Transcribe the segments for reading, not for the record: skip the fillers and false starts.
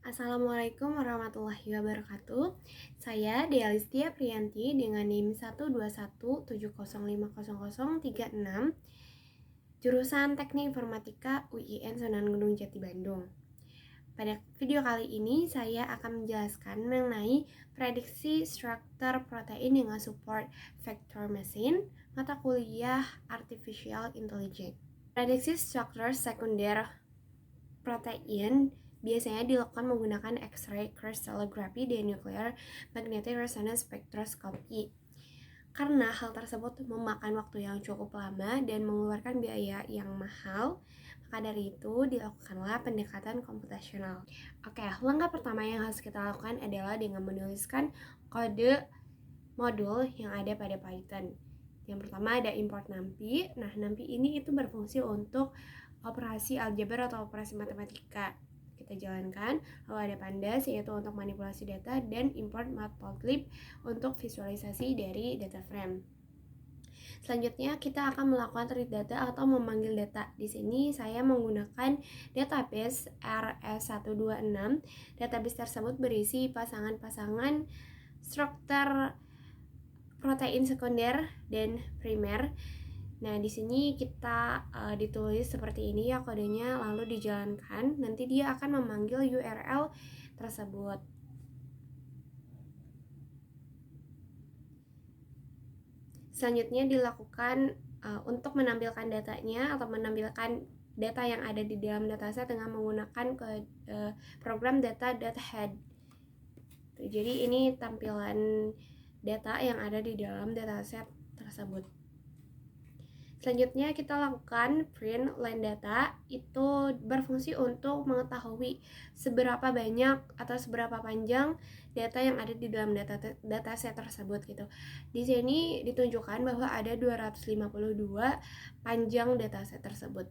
Assalamualaikum warahmatullahi wabarakatuh. Saya Dea Listia Priyanti dengan NIM 12170500036, jurusan Teknik Informatika UIN Sunan Gunung Jati Bandung. Pada video kali ini saya akan menjelaskan mengenai prediksi struktur protein dengan support vector machine, mata kuliah Artificial Intelligence. Prediksi struktur sekunder protein biasanya dilakukan menggunakan X-ray crystallography dan nuclear magnetic resonance spectroscopy. Karena hal tersebut memakan waktu yang cukup lama dan mengeluarkan biaya yang mahal, maka dari itu dilakukanlah pendekatan komputasional. Oke, langkah pertama yang harus kita lakukan adalah dengan menuliskan kode modul yang ada pada Python. Yang pertama ada import numpy. Nah, numpy ini itu berfungsi untuk operasi aljabar atau operasi matematika. Kita jalankan. Lalu ada pandas yaitu untuk manipulasi data, dan import matplotlib untuk visualisasi dari data frame. Selanjutnya kita akan melakukan read data atau memanggil data. Di sini saya menggunakan database RS126. Database tersebut berisi pasangan-pasangan struktur protein sekunder dan primer. Nah, di sini kita ditulis seperti ini ya kodenya, lalu dijalankan. Nanti dia akan memanggil URL tersebut. Selanjutnya dilakukan untuk menampilkan datanya atau menampilkan data yang ada di dalam dataset dengan menggunakan program data.head. Jadi ini tampilan data yang ada di dalam dataset tersebut. Selanjutnya kita lakukan print line data. Itu berfungsi untuk mengetahui seberapa banyak atau seberapa panjang data yang ada di dalam dataset tersebut gitu. Di sini ditunjukkan bahwa ada 252 panjang dataset tersebut.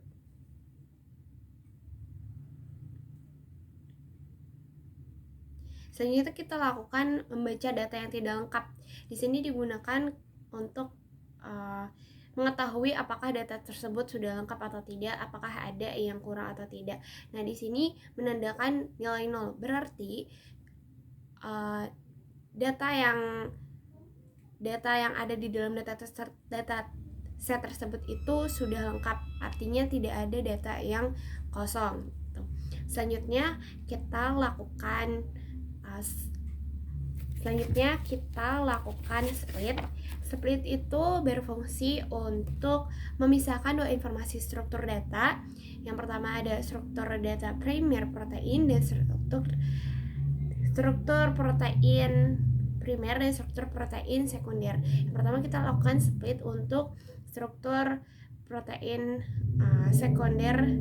Selanjutnya kita lakukan membaca data yang tidak lengkap. Di sini digunakan untuk mengetahui apakah data tersebut sudah lengkap atau tidak, apakah ada yang kurang atau tidak. Nah, di sini menandakan nilai 0, berarti data yang ada di dalam data set tersebut itu sudah lengkap, artinya tidak ada data yang kosong. Selanjutnya kita lakukan split. Split itu berfungsi untuk memisahkan dua informasi struktur data. Yang pertama ada struktur data primer protein dan struktur protein primer dan struktur protein sekunder. Yang pertama kita lakukan split untuk struktur protein sekunder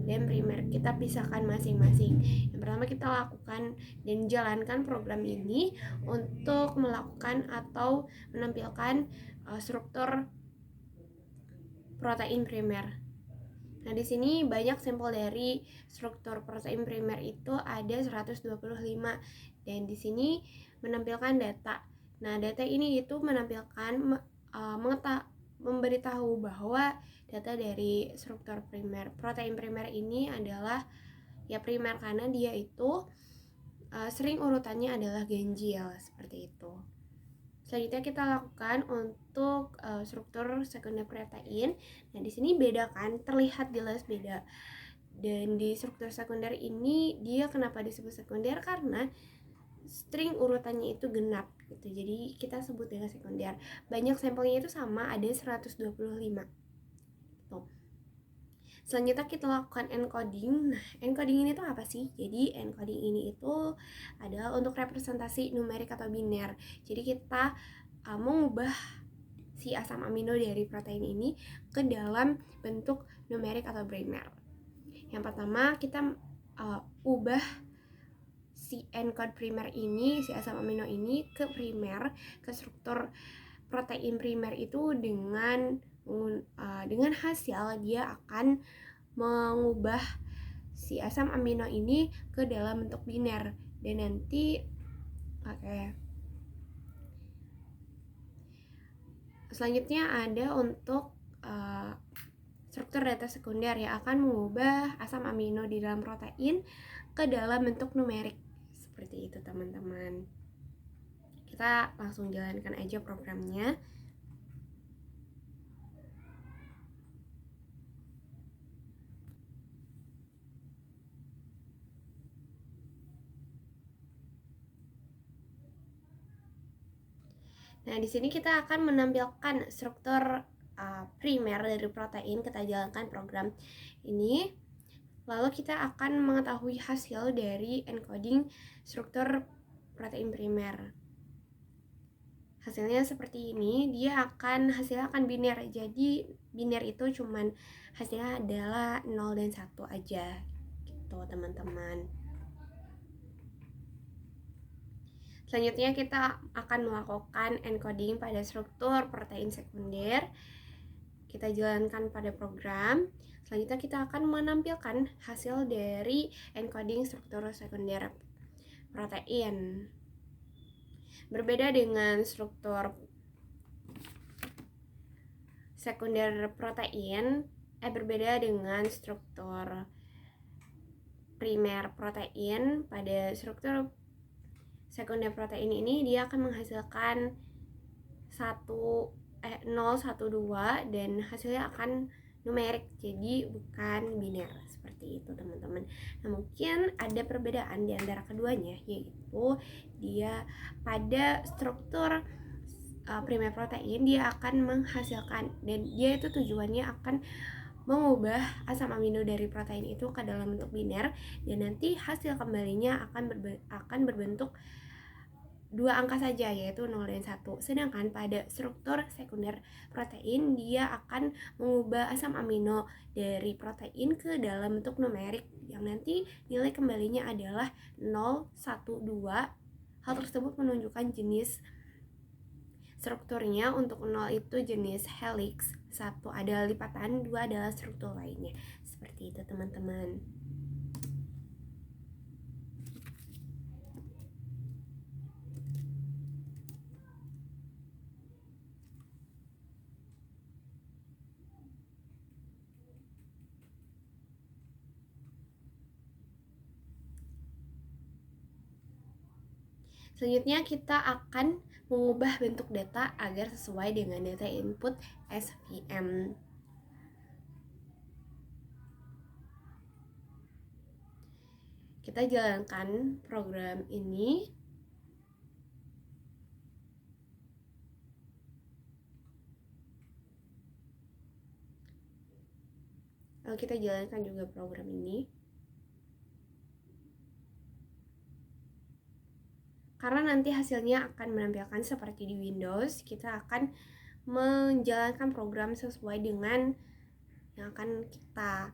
dan primer. Kita pisahkan masing-masing. Yang pertama kita lakukan dan jalankan program ini untuk melakukan atau menampilkan struktur protein primer. Nah, di sini banyak sampel dari struktur protein primer itu ada 125, dan di sini menampilkan data. Nah, data ini itu menampilkan memberitahu bahwa data dari struktur primer protein primer ini adalah ya primer karena dia itu sering urutannya adalah ganjil seperti itu. Selanjutnya kita lakukan untuk struktur sekunder protein. Nah, di sini beda kan, terlihat jelas beda. Dan di struktur sekunder ini dia kenapa disebut sekunder, karena string urutannya itu genap gitu. Jadi kita sebut dengan sekunder. Banyak sampelnya itu sama, ada 125. Tuh. Selanjutnya kita lakukan encoding. Nah, encoding ini tuh apa sih? Jadi encoding ini itu adalah untuk representasi numerik atau biner. Jadi kita mengubah si asam amino dari protein ini ke dalam bentuk numerik atau primer. Yang pertama kita ubah si encode primer ini, si asam amino ini ke primer, ke struktur protein primer itu dengan hasil dia akan mengubah si asam amino ini ke dalam bentuk biner. Dan nanti selanjutnya ada untuk struktur data sekunder yang akan mengubah asam amino di dalam protein ke dalam bentuk numerik. Seperti itu teman-teman. Kita langsung jalankan aja programnya. Nah, di sini kita akan menampilkan struktur primer dari protein. Kita jalankan program ini. Lalu kita akan mengetahui hasil dari encoding struktur protein primer. Hasilnya seperti ini, hasilnya akan biner. Jadi biner itu cuman hasilnya adalah 0 dan 1 aja gitu teman-teman. Selanjutnya kita akan melakukan encoding pada struktur protein sekunder. Kita jalankan pada program. Selanjutnya kita akan menampilkan hasil dari encoding struktur sekunder protein. Berbeda dengan struktur sekunder protein, berbeda dengan struktur primer protein. Pada struktur sekunder protein ini dia akan menghasilkan 0, 1, 2 dan hasilnya akan numerik, jadi bukan biner. Seperti itu teman-teman. Nah, mungkin ada perbedaan di antara keduanya, yaitu dia pada struktur primer protein dia akan menghasilkan, dan dia itu tujuannya akan mengubah asam amino dari protein itu ke dalam bentuk biner, dan nanti hasil kembalinya akan berbentuk 2 angka saja, yaitu 0 dan 1. Sedangkan pada struktur sekunder protein dia akan mengubah asam amino dari protein ke dalam bentuk numerik, yang nanti nilai kembalinya adalah 0, 1, 2. Hal tersebut menunjukkan jenis strukturnya. Untuk 0 itu jenis helix, 1 adalah lipatan, 2 adalah struktur lainnya. Seperti itu teman-teman. Selanjutnya kita akan mengubah bentuk data agar sesuai dengan data input SVM. Kita jalankan program ini. Lalu kita jalankan juga program ini. Karena nanti hasilnya akan menampilkan seperti di Windows, kita akan menjalankan program sesuai dengan yang akan kita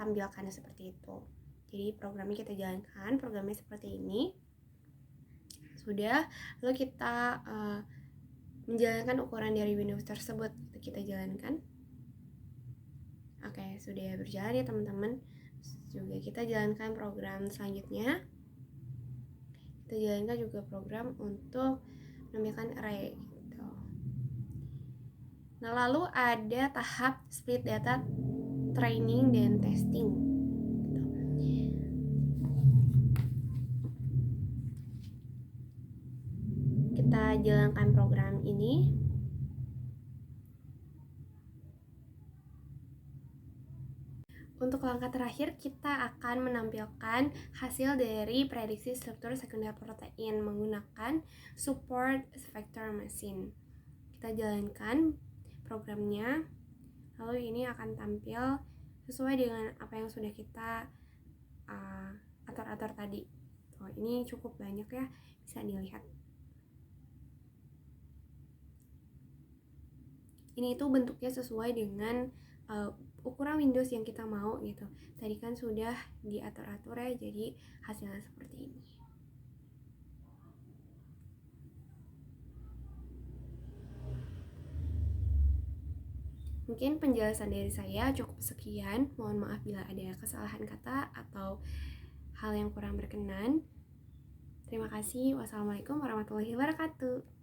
tampilkan seperti itu. Jadi programnya kita jalankan, programnya seperti ini. Sudah, lalu kita menjalankan ukuran dari Windows tersebut. Kita jalankan. Oke, sudah berjalan ya teman-teman. Juga kita jalankan program selanjutnya. Kita jalankan juga program untuk menampilkan array gitu. Nah, lalu ada tahap split data training dan testing gitu. Kita jalankan program ini. Untuk langkah terakhir, kita akan menampilkan hasil dari prediksi struktur sekunder protein menggunakan support vector machine. Kita jalankan programnya, lalu ini akan tampil sesuai dengan apa yang sudah kita atur-atur tadi. Ini cukup banyak ya, bisa dilihat. Ini itu bentuknya sesuai dengan ukuran Windows yang kita mau gitu. Tadi kan sudah diatur-atur ya, jadi hasilnya seperti ini. Mungkin penjelasan dari saya cukup sekian. Mohon maaf bila ada kesalahan kata atau hal yang kurang berkenan. Terima kasih. Wassalamualaikum warahmatullahi wabarakatuh.